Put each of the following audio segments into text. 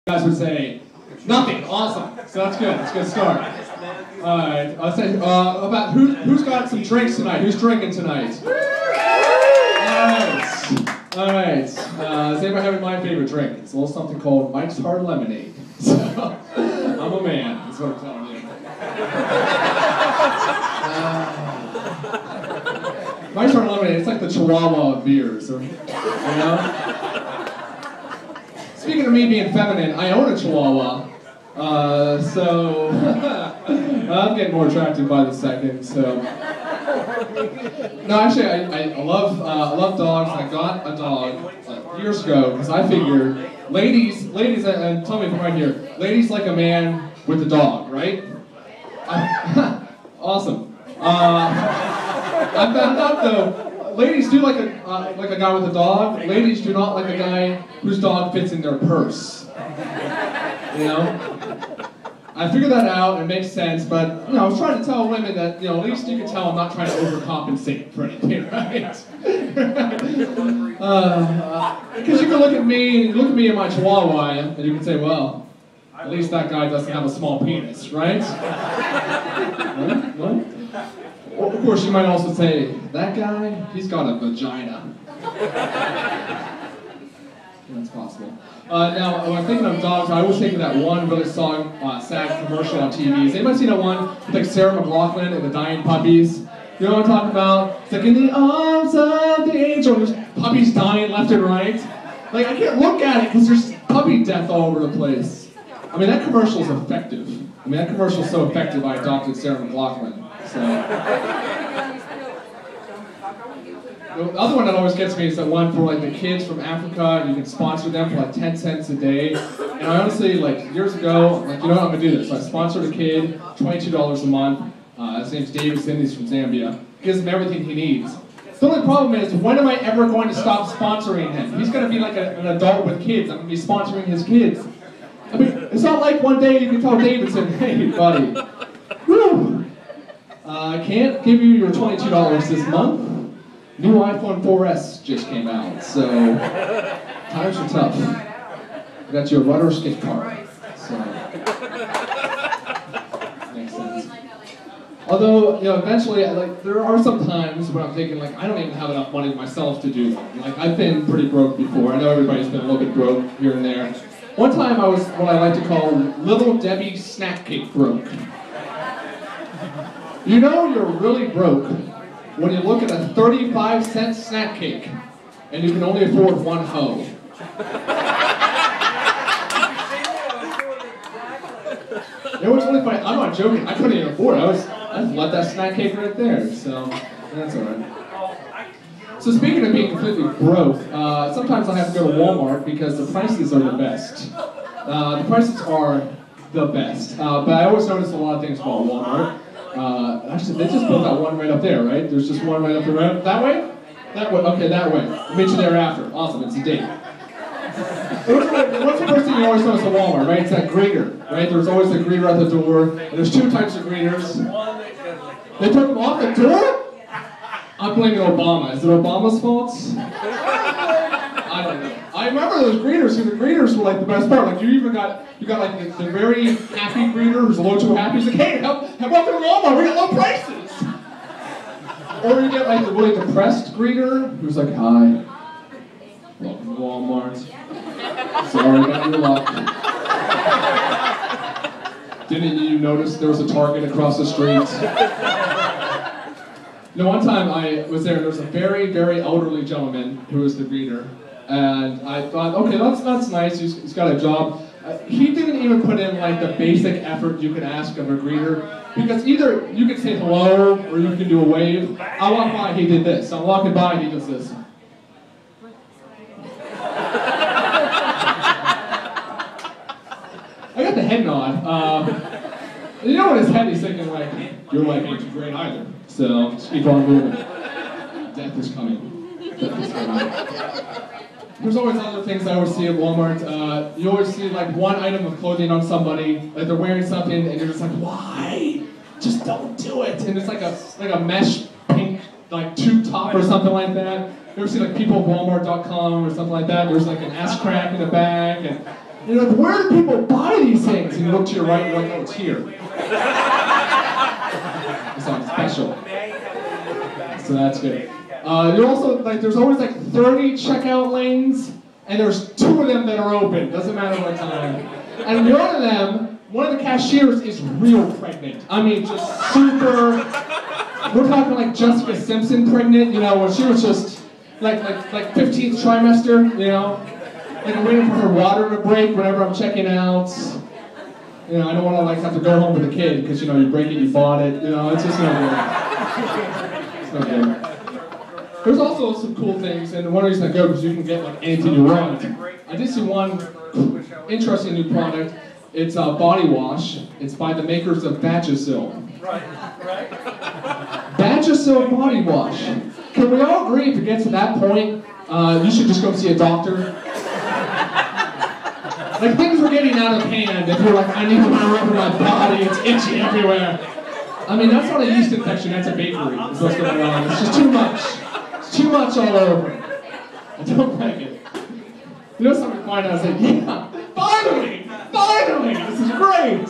guys would say nothing. Awesome. So that's good. That's a good start. All right. I'll say about who's got some drinks tonight? Who's drinking tonight? All right. All right. Does anybody have my favorite drink? It's a little something called Mike's Hard Lemonade. So I'm a man. That's what I'm telling you. Mike's Hard Lemonade. It's like the Chihuahua of beers, you know. Speaking of me being feminine, I own a Chihuahua, so I'm getting more attracted by the second. So no, actually, I love dogs. I got a dog years ago because I figured ladies, and tell me if I'm right here. Ladies like a man with a dog, right? Awesome. I found out though. Ladies do like a guy with a dog. Ladies do not like a guy whose dog fits in their purse. You know? I figured that out, and it makes sense, but I was trying to tell women that, at least you can tell I'm not trying to overcompensate for anything, right? Because you can look at me and my Chihuahua, and you can say, well, at least that guy doesn't have a small penis, right? No? Of course, you might also say, that guy, he's got a vagina. That's possible. Now, when I'm thinking of dogs, I always think of that one really sad commercial on TV. Has anybody seen that one with like Sarah McLachlan and the dying puppies? You know what I'm talking about? It's like, in the arms of the angel, there's puppies dying left and right. Like, I can't look at it because there's puppy death all over the place. I mean, that commercial is effective. That commercial is so effective, I adopted Sarah McLachlan. So. The other one that always gets me is that one for like the kids from Africa. You can sponsor them for like 10 cents a day. And I honestly, like years ago, I'm gonna do this. So I sponsored a kid, $22 a month. His name's Davidson, he's from Zambia. Gives him everything he needs. The only problem is, when am I ever going to stop sponsoring him? He's gonna be like an adult with kids. I'm gonna be sponsoring his kids. I mean, it's not like one day you can tell Davidson, hey buddy, whew, I can't give you your $22 this month. New iPhone 4S just came out, so times are tough. I got you a rudder skate card, so makes sense. Although, eventually, there are some times when I'm thinking, I don't even have enough money myself to do that. I've been pretty broke before. I know everybody's been a little bit broke here and there. One time I was what I like to call Little Debbie snack cake broke. You know you're really broke when you look at a 35-cent snack cake and you can only afford one hoe. It was really funny. I'm not joking. I couldn't even afford it. I just let that snack cake right there. So that's all right. So speaking of being completely broke, sometimes I have to go to Walmart because the prices are the best. The prices are the best. But I always notice a lot of things about Walmart. Actually, they just built that one right up there, right? There's just one right up there. That way? That way. Okay, that way. I'll meet you there after. Awesome, it's a date. What's the first thing you always notice at Walmart, right? It's that greeter, right? There's always a greeter at the door. And there's two types of greeters. They took them off the door? I'm blaming Obama. Is it Obama's fault? I don't know. I remember those greeters, because the greeters were like the best part. Like you got like the very happy greeter who's a little too happy. He's like, hey, how about the Walmart? We got low prices. Or you get like the really depressed greeter who's like, hi, welcome to Walmart. Sorry about your luck. Didn't you notice there was a Target across the street? One time I was there, and there was a very, very elderly gentleman who was the greeter. And I thought, okay, that's nice, he's got a job. He didn't even put in like the basic effort you can ask of a greeter, because either you could say hello, or you can do a wave. I walk by, he did this. I'm walking by, he does this. I got the head nod. You know, in his head he's thinking like, your life ain't too great either, so just keep on moving. Death is coming. Death is coming. There's always other things I always see at Walmart. You always see like one item of clothing on somebody, like they're wearing something, and you're just like, why? Just don't do it. And it's like a mesh pink like tube top or something like that. You ever see like people at Walmart.com or something like that? There's like an ass crack in the back, and And you're like, where do people buy these things? And you look to your right and you're like, oh, it's here. It's on special. So that's good. You're also, like, there's always like 30 checkout lanes, and there's 2 of them that are open. Doesn't matter what time. And one of the cashiers is real pregnant. I mean, just super, we're talking like Jessica Simpson pregnant, you know, when she was just like 15th trimester, you know? Like I'm waiting for her water to break whenever I'm checking out. You know, I don't want to like have to go home with a kid because, you know, you break it, you bought it, you know, it's just no good. It's no good. There's also some cool things, and one reason I go because you can get like anything you want. I did see one interesting new product. It's a body wash. It's by the makers of Vagisil. Right. Vagisil body wash. Can we all agree if it gets to that point, you should just go see a doctor? Like things were getting out of hand if you're like, I need to rub my body, it's itchy everywhere. I mean, that's not a yeast infection, that's a bakery. That's what's going on. It's just too much. It's too much all over. I don't like it. You know something funny? I was like, yeah, finally, this is great.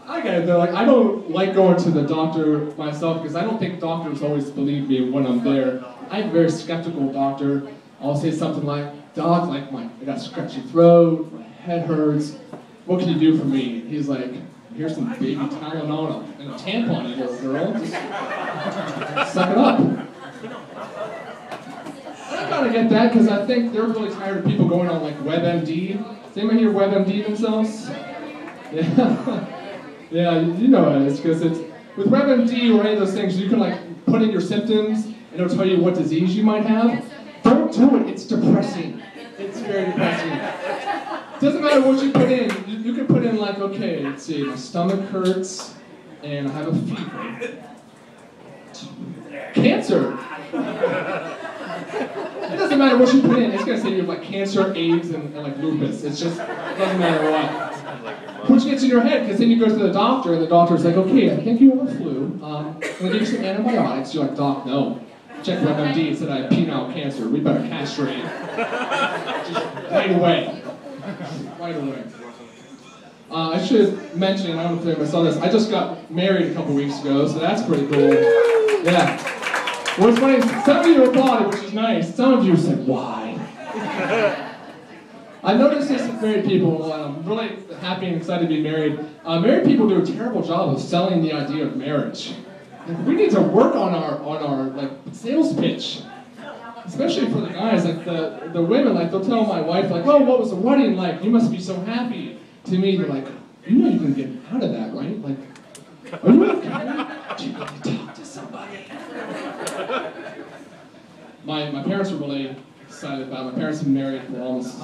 I get it though, like I don't like going to the doctor myself because I don't think doctors always believe me when I'm there. I'm a very skeptical doctor. I'll say something like, Doc, like I got a scratchy throat, my head hurts, what can you do for me? He's like, here's some baby Tylenol and a tampon, you little girl. Just suck it up. I kind of get that because I think they're really tired of people going on like WebMD. Does anyone here WebMD themselves? Yeah. Yeah, you know what it is, because it's with WebMD or any of those things, you can like put in your symptoms and it'll tell you what disease you might have. Don't do it, it's depressing. It's very depressing. Doesn't matter what you put in. You can put in like, okay, let's see, my stomach hurts and I have a fever. Cancer. It doesn't matter what you put in, it's gonna say you have like cancer, AIDS, and like lupus. It's just, it doesn't matter what. Which gets in your head, because then you go to the doctor, and the doctor's like, okay, I think you have a flu. I'm gonna give you some antibiotics. You're like, Doc, no. Check WebMD, it said I have penile cancer. We better castrate. Just right away. Right away. I should mention, I don't know if anybody saw this, I just got married a couple weeks ago, so that's pretty cool. Yeah. What's funny is some of you applauded, which is nice. Some of you said, why? I've noticed this with married people. I'm really happy and excited to be married. Married people do a terrible job of selling the idea of marriage. Like, we need to work on our like sales pitch, especially for the guys. Like the women, like they'll tell my wife, like, "Oh, what was the wedding like? You must be so happy." To me, they're like, "You know, you can get out of that, right? Like, are you okay? Do you want to talk to somebody?" My parents were really excited about it. My parents have been married for almost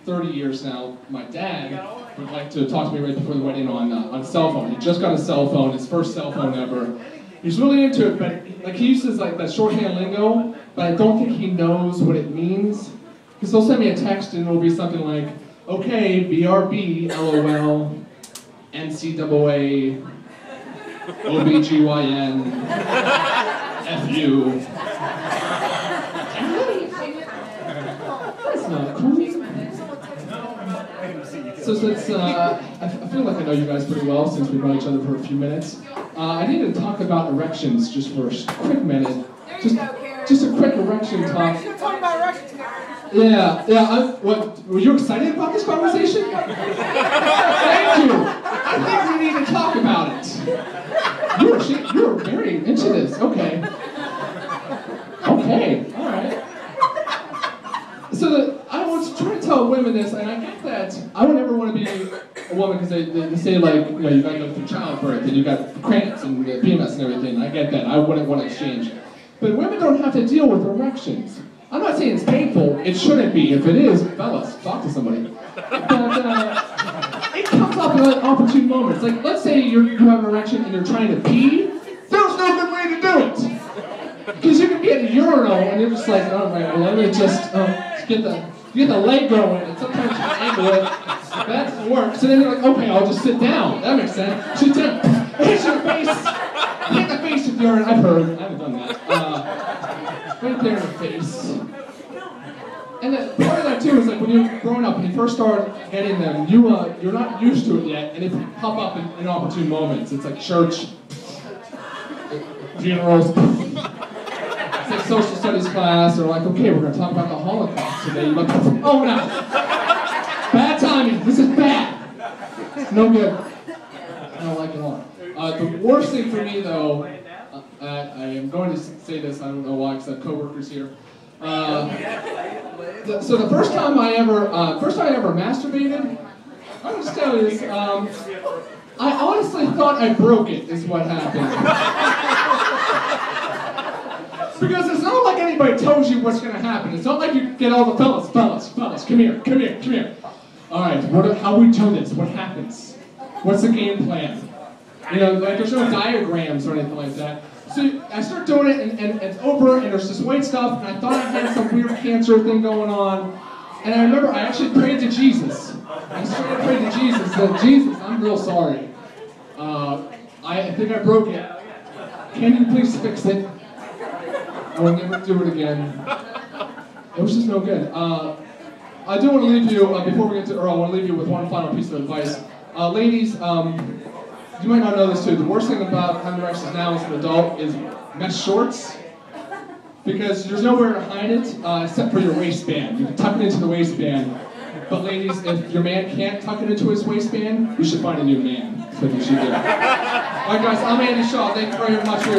30 years now. My dad would like to talk to me right before the wedding on cell phone. He just got a cell phone, his first cell phone ever. He's really into it, but like he uses like that shorthand lingo, but I don't think he knows what it means. Because he'll send me a text and it'll be something like, okay, BRB, LOL, NCAA, OBGYN, FU. That's not cool. So since, I feel like I know you guys pretty well since we've known each other for a few minutes. I need to talk about erections just for a quick minute. Just a quick erection talk. We're talking about erections. Yeah. Were you excited about this conversation? Thank you. I think we need to talk about it. You're very into this. Okay, all right. So I was trying to tell women this, and I get that I would never want to be a woman because they say like, you know, you got to go through childbirth and you got cramps and PMS and everything. I get that. I wouldn't want to exchange. But women don't have to deal with erections. I'm not saying it's painful. It shouldn't be. If it is, fellas, talk to somebody. But it comes up in opportune moments. Like, let's say you have an erection and you're trying to pee. There's no good way to do it. Because you can be at a urinal and you're just like, oh my, well, let me just get the leg going, and sometimes you can angle it. That doesn't work. So then you're like, okay, I'll just sit down. That makes sense. Sit down. Hit your face. Hit the face with urine. I've heard. I haven't done that. Right there in the face. And then part of that too is like when you're growing up and you first start getting them, you're not used to it yet, and it can pop up in inopportune moments. It's like church, funerals, it's like social studies class, or like, okay, we're going to talk about the Holocaust today. You're like, oh no, bad timing, this is bad. It's no good. I don't like it all. The worst thing for me though, I am going to say this, I don't know why, because I have coworkers here. So the first time I ever masturbated, I'll just tell you this, I honestly thought I broke it, is what happened. Because it's not like anybody tells you what's going to happen. It's not like you get all the fellas, come here. All right, how do we do this? What happens? What's the game plan? You know, like there's no diagrams or anything like that. So I start doing it, and it's over, and there's this white stuff, and I thought I had some weird cancer thing going on. And I remember I actually prayed to Jesus. I started praying to Jesus, said, Jesus, I'm real sorry. I think I broke it. Can you please fix it? I will never do it again. It was just no good. I do want to leave you, before we get to Earl, I want to leave you with one final piece of advice. Ladies, you might not know this too, the worst thing about having erections now as an adult is mesh shorts. Because there's nowhere to hide it except for your waistband. You can tuck it into the waistband. But ladies, if your man can't tuck it into his waistband, you should find a new man. That's what you should do. Alright guys, I'm Andy Shaw. Thank you very much for your